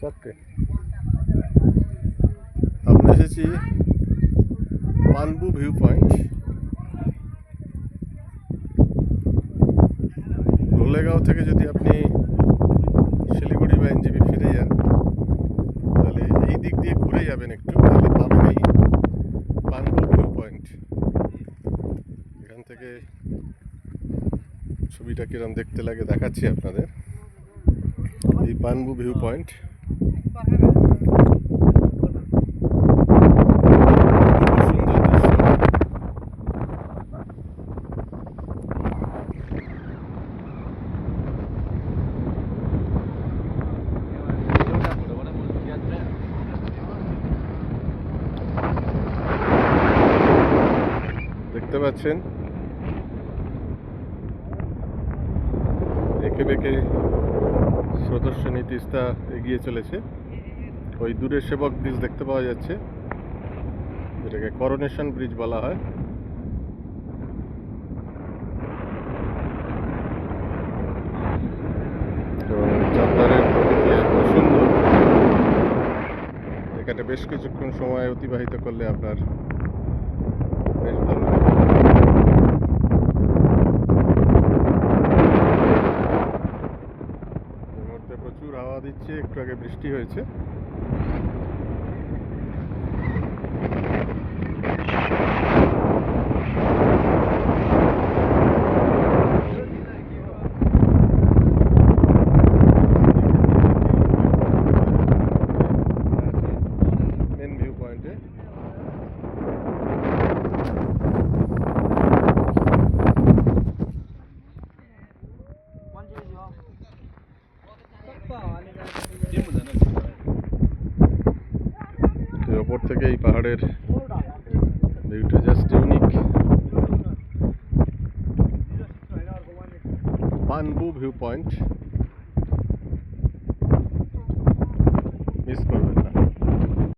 চারটে। আমরা এসেছি পানবু ভিউ পয়েন্ট। লোলেগাঁও থেকে যদি আপনি শিলিগুড়ি বা এনজেপি ফিরে যান, তাহলে এই দিক দিয়ে ঘুরে যাবেন একটু, তাহলে পাবেন এই পানবু ভিউ পয়েন্ট। এখান থেকে ছবিটা কিরম দেখতে লাগে দেখাচ্ছি আপনাদের। এই পানবু ভিউ পয়েন্ট দেখতে পাচ্ছেন। এঁকে বেঁকে স্রোতস্বিনী তিস্তা এগিয়ে চলেছে। ওই দূরে সেবক ব্রিজ দেখতে পাওয়া যাচ্ছে, যেটাকে করোনেশন ব্রিজ বলা হয়। তো চারধারের প্রকৃতি এত সুন্দর, এখানে বেশ কিছুক্ষণ সময় অতিবাহিত করলে আপনার বেশ ভালো লাগে। এই মুহূর্তে প্রচুর হাওয়া দিচ্ছে, একটু আগে বৃষ্টি হয়েছে। মেন ভিউ পয়েন্টে ওপর থেকে এই পাহাড়ের ভিউটা জাস্ট ইউনিক। পানবু view point.